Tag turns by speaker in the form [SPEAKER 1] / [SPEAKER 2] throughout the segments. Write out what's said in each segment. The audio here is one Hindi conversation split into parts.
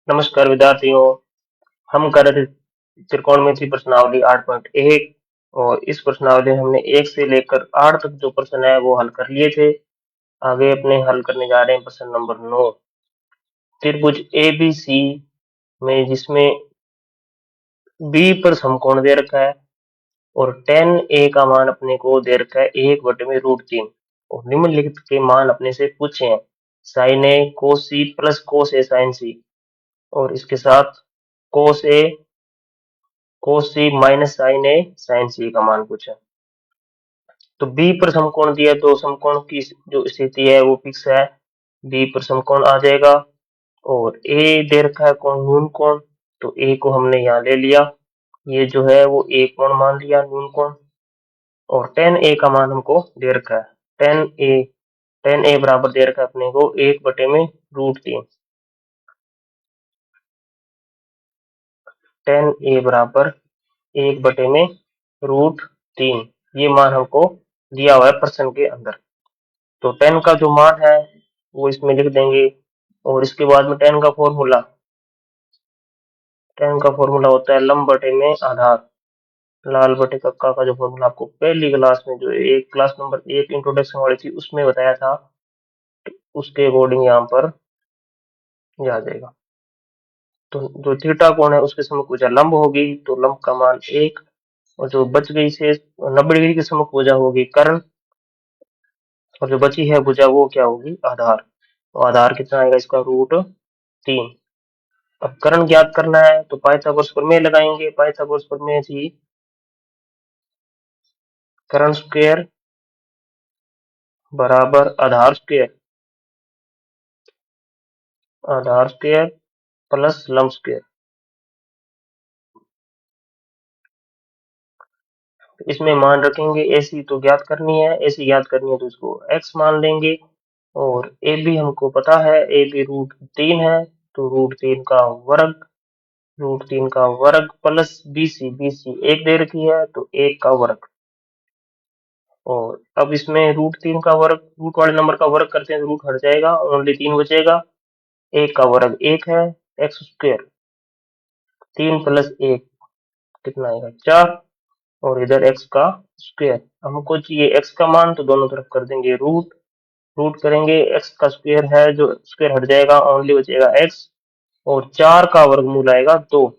[SPEAKER 1] नमस्कार विद्यार्थियों। हम कर रहे थे त्रिकोणमिति प्रश्नावली 8.1 और इस प्रश्नावली में हमने 1 से लेकर 8 तक जो प्रश्न है वो हल कर लिए थे। आगे अपने हल करने जा रहे हैं प्रश्न नंबर 9। त्रिभुज ABC में जिसमें B पर समकोण दे रखा है और tan A का मान अपने को दे रखा है 1/√3 और निम्नलिखित के मान अपने से पूछे हैं sin A cos C plus cos A sin C और इसके साथ cos A cos C minus sin A sin C का मान पूछा। तो B पर समकोण दिया तो समकोण की जो स्थिति है वो फिक्स है, B पर समकोण आ जाएगा। और A दे रखा है कोण न्यून कोण, तो A को हमने यहाँ ले लिया, ये जो है वो A कोण मान लिया न्यून कोण। और tan A का मान हमको दे रखा है, tan A बराबर दे रखा है अपने को 1/√3। tan A बराबर 1/√3 ये मान हमको दिया हुआ है प्रश्न के अंदर। तो tan का जो मान है वो इसमें लिख देंगे और इसके बाद में tan का फॉर्मूला होता है लंब बटे में आधार। लाल बटे कक्का का जो फॉर्मूला आपको पहली क्लास में जो एक क्लास नंबर 1 इंट्रोडक्शन वाली थी उसमें बताया था, उसके अकॉर्डिंग यहाँ पर आ जाएगा। तो जो थीटा कोण है उसके समभुजा लंब होगी तो लंब का मान 1 और जो बच गई से 90 डिग्री की समभुजा होगी कर्ण और जो बची है भुजा वो क्या होगी आधार। तो आधार कितना आएगा इसका √3। अब कर्ण ज्ञात करना है तो पाइथागोरस प्रमेय लगाएंगे। पाइथागोरस प्रमेय थी कर्ण स्क्वायर बराबर आधार स्क्वायर प्लस लंब स्क्वायर। इसमें मान रखेंगे एसी तो ज्ञात करनी है, एसी ज्ञात करनी है तो इसको एक्स मान लेंगे और ए बी हमको पता है, ए बी √3 है तो √3 का वर्ग प्लस बीसी एक दे रखी है तो 1 का वर्ग। और अब इसमें √3 का वर्ग रूट वाले नंबर का वर्ग करते हैं तो रूट हट जाएगा, ओनली 3 बचेगा। 1 का वर्ग 1 है, एक्स स्क्वायर 3 प्लस 1 कितना आएगा 4 और इधर x का स्क्वायर। हमको चाहिए x का मान तो दोनों तरफ कर देंगे रूट, रूट करेंगे x का स्क्वायर है जो स्क्वायर हट जाएगा, ओनली बचेगा x और 4 का वर्गमूल आएगा 2।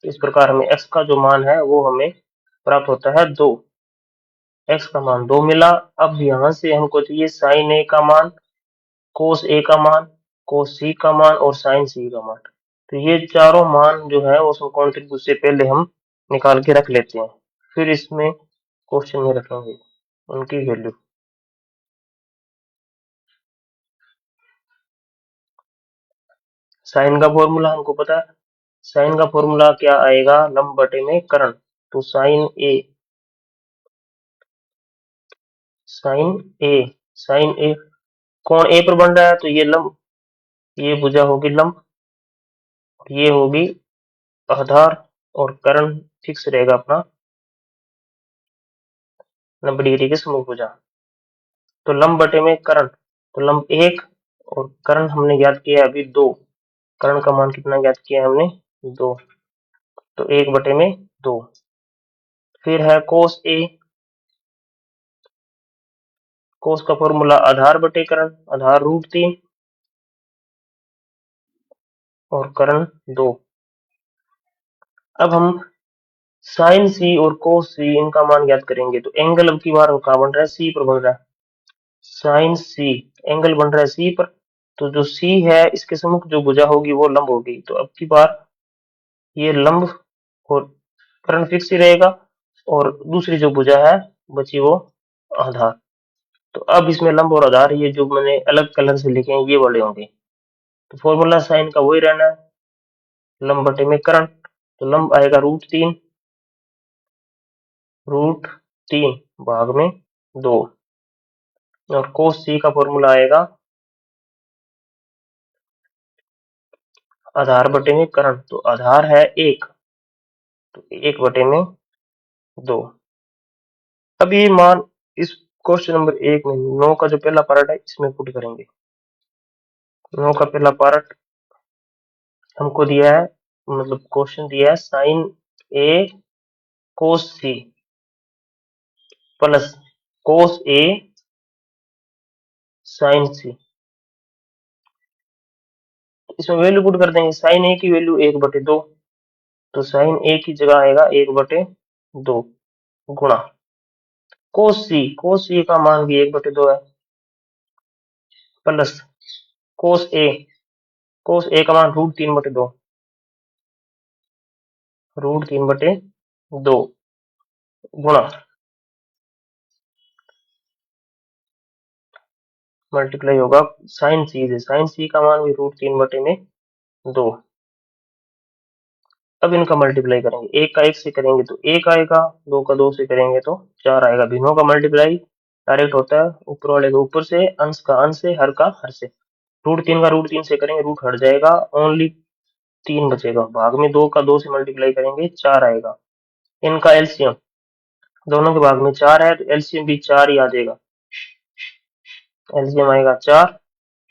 [SPEAKER 1] इस प्रकार हमें x का जो मान है वो हमें प्राप्त होता है 2। x का मान 2 मिला। अब यहाँ से हमको चाहिए sin a का मान, cos a का मान, cos c का मान और sin c का मान। तो ये चारों मान जो है वो समकोण त्रिभुज से पहले हम निकाल के रख लेते हैं, फिर इसमें क्वेश्चन में रखेंगे उनकी वैल्यू। साइन का फॉर्मूला हमको पता है, साइन का फॉर्मूला क्या आएगा लंब बटे में कर्ण। तो साइन ए कोण ए पर बन रहा है तो ये लंब, ये भुजा होगी लंब, ये होगी आधार और कर्ण फिक्स रहेगा अपना 90 डिग्री के समभुजा। तो लंब बटे में कर्ण, तो लंब 1 और कर्ण हमने ज्ञात किया अभी 2। कर्ण का मान कितना ज्ञात किया हमने 2, तो 1/2। फिर है कोस का फॉर्मूला आधार बटे कर्ण, आधार √3 और कर्ण 2। अब हम साइन सी और कोस सी इनका मान ज्ञात करेंगे। तो एंगल अब की बार कहाँ बन रहा है सी पर बन रहा है, साइन सी एंगल बन रहा है सी पर। तो जो सी है इसके सम्मुख जो भुजा होगी वो लंब होगी, तो अब की बार ये लंब और कर्ण फिक्स ही रहेगा और दूसरी जो भुजा है बची वो आधार। तो अब इसमें लंब और आधार ये जो मैंने अलग कलर से लिखे हैं ये वाले होंगे। तो फॉर्मूला साइन का वही रहना है, लंब बटे में कर्ण। तो लंब आएगा √3 भाग में 2 और कोस सी का फॉर्मूला आएगा आधार बटे में कर्ण। तो आधार है 1 तो 1/2। अब ये मान इस क्वेश्चन नंबर 1 में 9 का जो पहला पार्ट है इसमें पुट करेंगे। 9 का पहला पार्ट हमको दिया है, मतलब क्वेश्चन दिया है साइन ए कोस सी प्लस कोस ए साइन सी। इसमें वैल्यू पुट कर देंगे, साइन ए की वैल्यू 1/2, तो साइन ए की जगह आएगा 1/2 गुणा कोस सी का मान भी 1/2 है, प्लस कोस ए, कोस ए का मान √3/2, √3/2 गुणा मल्टीप्लाई होगा साइन सी से, साइन सी का मान भी √3/2। अब इनका मल्टीप्लाई करेंगे, एक का एक से करेंगे तो एक आएगा, दो का दो से करेंगे तो चार आएगा। भिन्नों का मल्टीप्लाई डायरेक्ट होता है ऊपर वाले के ऊपर से, अंश का अंश से, हर का हर से। √3 का √3 से करेंगे, रूट हट जाएगा, ओनली 3 बचेगा। भाग में दो का दो से मल्टीप्लाई करेंगे, 4 आएगा। इनका एलसीएम, दोनों के भाग में 4 है तो एलसीएम भी 4 ही आ जाएगा, एलसीएम आएगा 4।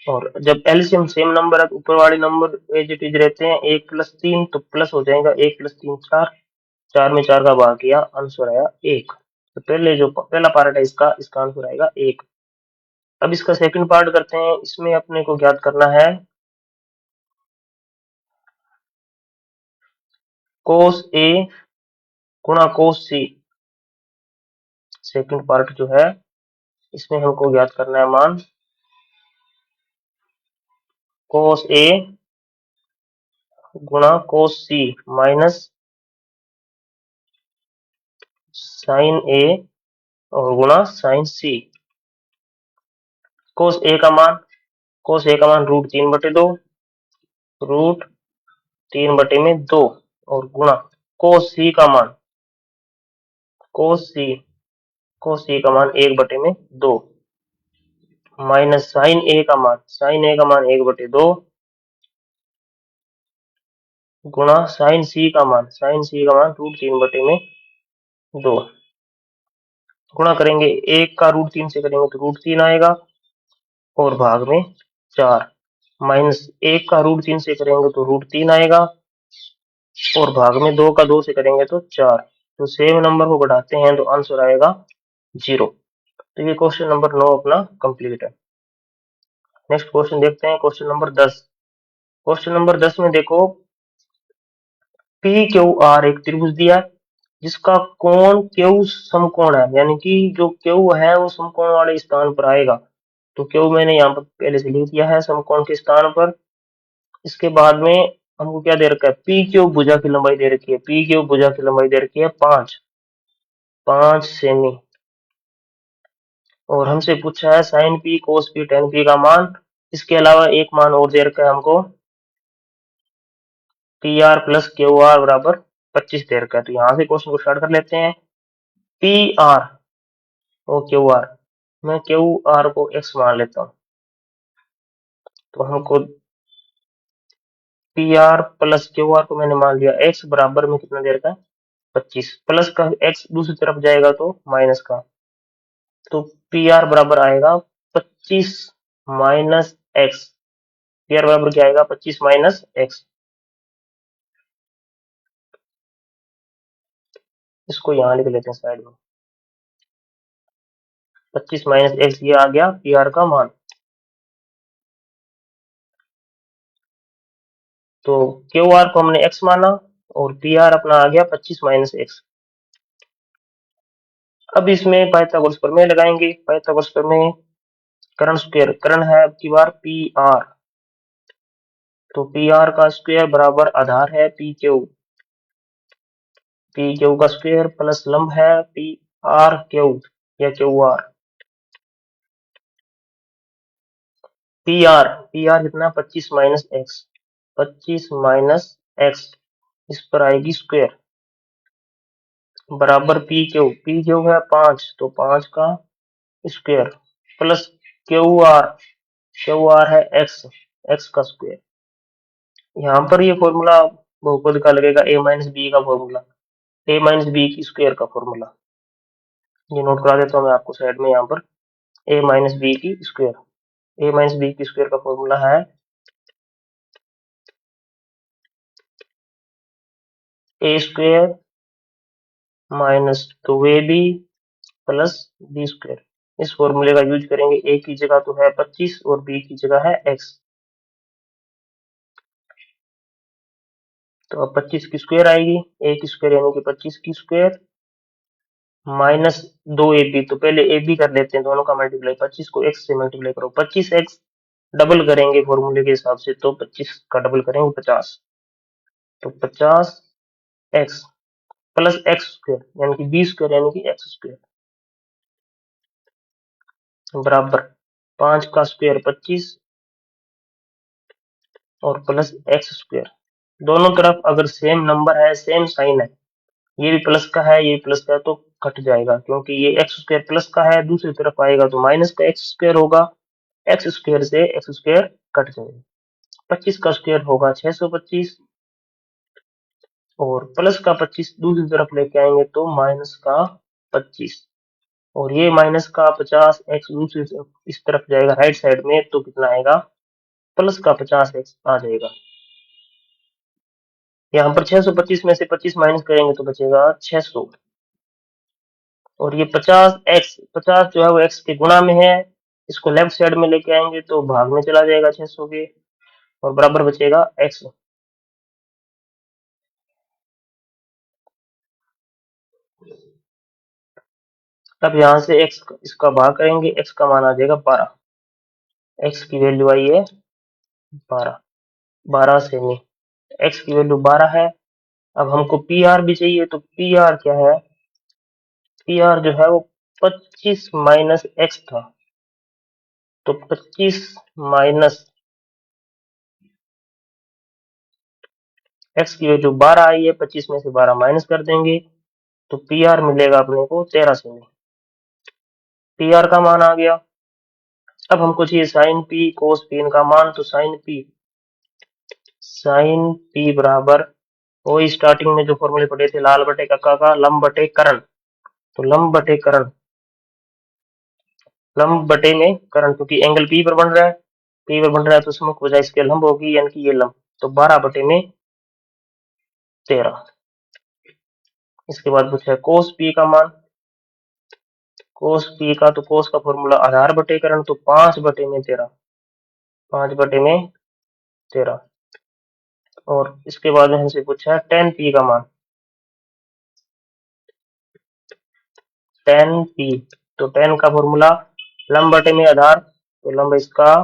[SPEAKER 1] और जब एलसीएम सेम नंबर है तो ऊपर वाले नंबर एज इट इज रहते हैं, 1+3 तो प्लस हो जाएगा, 1+3 4, 4 में 4 का भाग किया, आंसर आया 1। तो पहले जो पहला पार्ट है इसका आंसर आएगा 1। अब इसका सेकंड पार्ट करते हैं, इसमें अपने को ज्ञात करना है कोस ए गुणा कोस सी। सेकंड पार्ट जो है इसमें हमको ज्ञात करना है मान कोस ए गुणा कोस सी माइनस साइन ए और गुणा साइन सी। कोस ए का मान, कोस ए का मान √3/2, √3/2 और गुणा कोस सी का मान, कोस सी, कोस सी का मान 1/2 माइनस साइन ए का मान, साइन ए का मान 1/2 गुणा साइन सी का मान, साइन सी का मान √3/2। गुणा करेंगे, एक का √3 से करेंगे तो √3 आएगा और भाग में 4, माइनस एक का √3 से करेंगे तो √3 आएगा और भाग में दो का दो से करेंगे तो 4। तो सेम नंबर को बढ़ाते हैं तो आंसर आएगा 0। तो ये क्वेश्चन नंबर 9 अपना कंप्लीट है। नेक्स्ट क्वेश्चन देखते हैं, क्वेश्चन नंबर 10। क्वेश्चन नंबर 10 में देखो, पी क्यू आर एक त्रिभुज दिया है जिसका कोण क्यू समकोण है, यानी कि जो क्यू है वो समकोण वाले स्थान पर आएगा। तो क्यू मैंने यहाँ पर पहले से लिख दिया है समकोण के स्थान पर। इसके बाद में हमको क्या दे रखा है, पी क्यू भुजा की लंबाई दे रखी है, पी क्यू भुजा की लंबाई दे रखी है 5 सेमी। और हमसे पूछा है sign P cos P ten P का मान। इसके अलावा एक मान और दे रखा है हमको, P R plus Q are बराबर 25 दे रखा है। तो यहाँ से क्वेश्चन को स्टार्ट कर लेते हैं। पी आर और क्यू आर, मैं क्यू आर को एक्स मान लेता हूँ, तो हमको P R plus Q are को मैंने मान लिया एक्स बराबर में कितना दे रखा है 25, प्लस का एक्स दूसरी तरफ जाएगा तो माइनस का, तो पी आर बराबर आएगा 25 माइनस एक्स। पी आर बराबर क्या आएगा 25 माइनस एक्स। इसको यहाँ लिख लेते हैं साइड में, 25 माइनस एक्स, ये आ गया पी आर का मान। तो क्यू आर को हमने एक्स माना और पी आर अपना आ गया 25 माइनस एक्स। अब इसमें पाइथागोरस प्रमेय लगाएंगे। पाइथागोरस प्रमेय, कर्ण स्क्वायर, कर्ण है अब की बार पी आर, तो पी आर का स्क्वायर बराबर आधार है पी क्यू, पी क्यू का स्क्वायर प्लस लंब है पी आर क्यू या क्यू आर। पी आर कितना 25 माइनस एक्स, 25 माइनस एक्स, इस पर आएगी स्क्वायर बराबर पी क्यू है 5, तो 5 का स्क्वायर प्लस क्यू आर है एक्स, एक्स का स्क्वायर। यहाँ पर ये फॉर्मूला बहुपद का लगेगा ए माइनस बी का फॉर्मूला, ए माइनस बी की स्क्वायर का फॉर्मूला। ये नोट करा देता हूँ मैं आपको साइड में, यहाँ पर ए माइनस बी की स्क्वायर, ए माइनस बी की स्क्वायर का फॉर्मूला है A square minus 2ab plus B square. इस फॉर्मूले का यूज करेंगे। ए की जगह तो है 25 और बी की जगह है x। तो अब 25 की स्क्वायर आएगी, ए की स्क्वायर यानी कि 25 की स्क्वायर माइनस 2ab। तो पहले ए बी कर लेते हैं, दोनों का मल्टीप्लाई। 25 को x से मल्टीप्लाई करो, 25x डबल करेंगे फॉर्मूले के हिसाब से, तो 25 का डबल करेंगे 50। तो 50x प्लस एक्स स्क्वायर यानी कि बी स्क्वायर यानी कि एक्स स्क्वायर बराबर 5 का स्क्वायर 25 और प्लस एक्स स्क्वायर। दोनों तरफ अगर सेम नंबर है, सेम साइन है, ये भी प्लस का है, ये भी प्लस का है, तो कट जाएगा, क्योंकि ये एक्स स्क्वायर प्लस का है, दूसरी तरफ आएगा तो माइनस का एक्स स्क्वायर होगा। एक्स स्क्वायर से एक्स स्क्वायर कट जाएगा। 25 का स्क्वायर होगा 625 और प्लस का 25 दूसरी तरफ लेके आएंगे तो माइनस का 25 और ये माइनस का 50x दूसरी तरफ इस तरफ जाएगा राइट साइड में, तो कितना आएगा प्लस का 50x आ जाएगा। यहाँ पर 625 में से 25 माइनस करेंगे तो बचेगा 600 और ये 50 जो है वो x के गुणा में है, इसको लेफ्ट साइड में लेके आएंगे तो भाग में चला जाएगा 600 के और बराबर बचेगा x। तब यहाँ से x इसका भाग करेंगे, x का मान आ जाएगा 12। x की वैल्यू आई है 12 सेमी, x की वैल्यू 12 है। अब हमको पी आर भी चाहिए, तो पी आर क्या है, पी आर जो है वो 25 माइनस एक्स था, तो 25 माइनस एक्स की वैल्यू 12 आई है, 25 में से 12 माइनस कर देंगे तो पी आर मिलेगा अपने को 13 सेमी। पी आर का मान आ गया। अब हमको चाहिए साइन पी कोस पी इनका मान, तो साइन पी बराबर वही स्टार्टिंग में जो फॉर्मूले पढ़े थे, लाल बटे कक्का का लंब बटे करण। तो लंब बटे करण, लंब बटे में करण, क्योंकि एंगल पी पर बन रहा है, पी पर बन रहा है तो समुख वजह इसके लंब होगी, यानी कि ये लंब, तो 12 बटे में 13। इसके बाद पूछा है कोस पी का मान। कोस पी का, तो कोस का फॉर्मूला आधार बटे करण, तो 5 बटे में 13, 5 बटे में 13। और इसके बाद हमसे पूछा है टेन पी का मान, टेन पी, तो टेन का फॉर्मूला लंब बटे में आधार, तो लंब इसका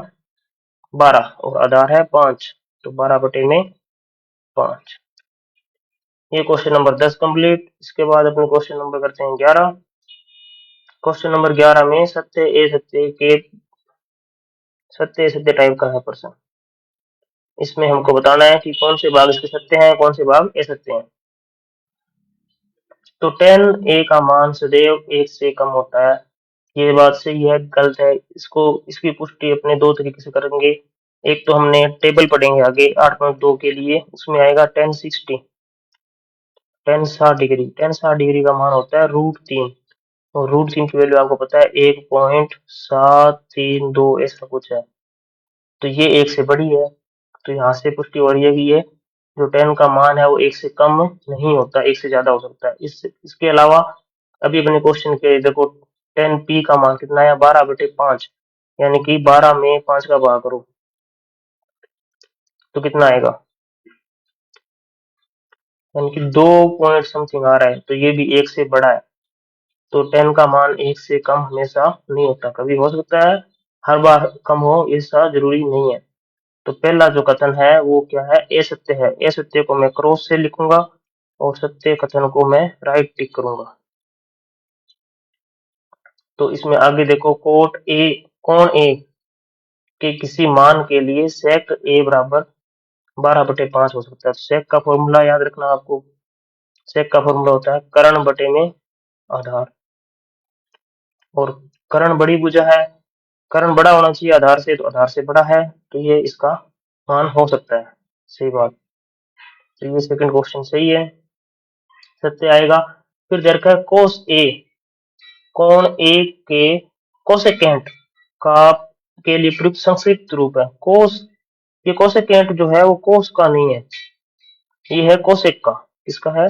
[SPEAKER 1] 12 और आधार है 5, तो 12 बटे में 5। ये क्वेश्चन नंबर 10 कंप्लीट। इसके बाद अपने क्वेश्चन नंबर करते हैं 11। क्वेश्चन नंबर 11 में सत्य सत्य टाइप का है प्रश्न। इसमें हमको बताना है कि कौन से भाग इसके सत्य हैं, कौन से भाग असत्य हैं। तो टेन ए का मान सदैव 1 से कम होता है, ये बात सही है गलत है, इसको इसकी पुष्टि अपने दो तरीके से करेंगे। एक तो हमने टेबल पढ़ेंगे आगे 8.2 के लिए, उसमें आएगा ten 60, ten 60 degree, ten 60 degree का मान होता है √3 और √3 की वैल्यू आपको पता है 1.732 ऐसा कुछ है, तो ये 1 से बड़ी है। तो यहाँ से पुष्टि हो रही है कि ये जो टेन का मान है वो 1 से कम नहीं होता, 1 से ज्यादा हो सकता है। इसके अलावा अभी अपने क्वेश्चन के देखो, टेन पी का मान कितना है 12 बटे 5, यानी कि 12 में 5 का भाग करो तो कितना आएगा, यानी कि 2 पॉइंट समथिंग आ रहा है, तो ये भी 1 से बड़ा है। तो टेन का मान 1 से कम हमेशा नहीं होता, कभी हो सकता है, हर बार कम हो ऐसा जरूरी नहीं है। तो पहला जो कथन है वो क्या है, असत्य है। असत्य को मैं क्रॉस से लिखूंगा और सत्य कथन को मैं राइट टिक करूंगा। तो इसमें आगे देखो, कोण ए के किसी मान के लिए सेक ए बराबर 12 बटे 5 हो सकता है। तो सेक का फॉर्मूला याद रखना आपको, सेक का फॉर्मूला होता है कर्ण बटे में आधार, और कर्ण बड़ी भुजा है, कर्ण बड़ा होना चाहिए आधार से, तो आधार से बड़ा है, तो ये इसका मान हो सकता है। सही बात, तो ये सेकंड क्वेश्चन सही है, सत्य आएगा। फिर दे रखा है कोस ए, कोण ए के कोसेकेंट का के लिए प्रयुक्त संक्षिप्त रूप है कोस। ये कोसेकेंट जो है वो कोस का नहीं है, ये है कोसेक का। किसका है?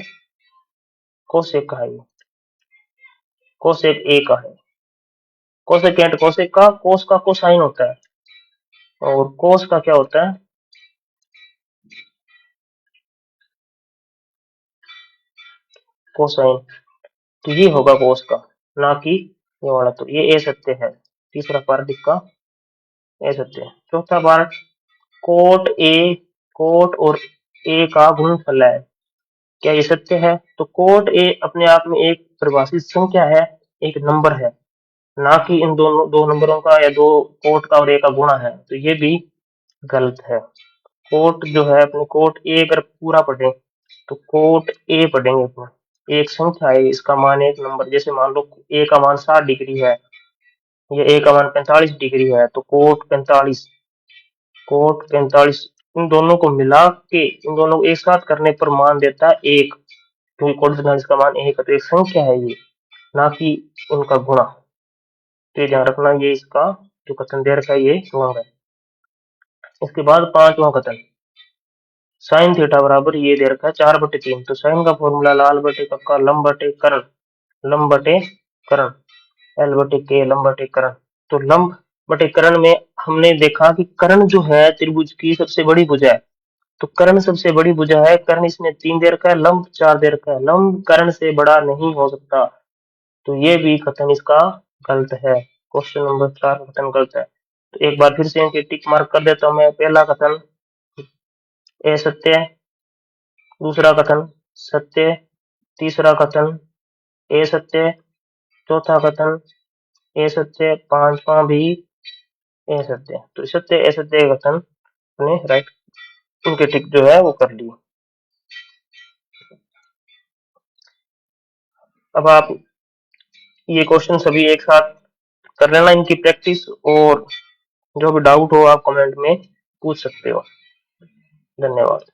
[SPEAKER 1] कोसेक का है ये, कोसेक ए का है। कोसेकेंट कोसेक का, कोस का कोसाइन होता है, और कोस का क्या होता है? कोसाइन। तो ये होगा कोस का, ना कि ये वाला। तो ये ए सत्य है, तीसरा पार्ट इसका ए सत्य है। चौथा पार्ट, कोट ए, कोट और ए का गुणनफल है, क्या ये सत्य है? तो कोट ए अपने आप में एक परिभाषित संख्या है, एक नंबर है, ना कि इन दोनों दो नंबरों का या दो कोट का और ए का गुणा है। तो ये भी गलत है। कोट जो है अपने, कोट ए अगर पूरा पढ़े तो कोट ए पढ़ेंगे अपने, एक संख्या है, इसका मान एक नंबर। जैसे मान लो ए का मान 60 डिग्री है, या ए का मान 45 डिग्री है, तो कोट 45, कोट 45 इन दोनों को मिला के, इन दोनों को एक साथ करने पर मान देता है एक, क्योंकि कोट 45 का मान एक है। तो एक संख्या है ये, ना कि उनका गुणा। तो ये ध्यान रखना, ये इसका जो कथन दे रखा है ये रॉन्ग है। इसके बाद पांचवा कथन, साइन थीटा बराबर ये दे रखा है 4/3। तो साइन का फॉर्मूला लाल बटे कक्का लंब बटे कर्ण, लंब बटे कर्ण, एल बटे के लंब बटे कर्ण। तो लंब बटे कर्ण में हमने देखा कि कर्ण जो है त्रिभुज की सबसे बड़ी भुजा है, तो कर्ण सबसे बड़ी भुजा है। कर्ण इसने 3 दे रखा है, लंब 4 दे रखा है, लंब कर्ण से बड़ा नहीं हो सकता। तो ये भी कथन इसका गलत है, क्वेश्चन नंबर 4 कथन गलत है। तो एक बार फिर से इनके टिक मार्क कर देता हूं मैं। पहला कथन ए सत्य है, दूसरा कथन सत्य, तीसरा कथन ए सत्य, चौथा कथन ए सत्य, पांचवा भी ए सत्य। तो सत्य असत्य कथन ने राइट, इनके टिक जो है वो कर लिए। अब आप ये क्वेश्चन सभी एक साथ कर लेना, इनकी प्रैक्टिस, और जो भी डाउट हो आप कमेंट में पूछ सकते हो। धन्यवाद।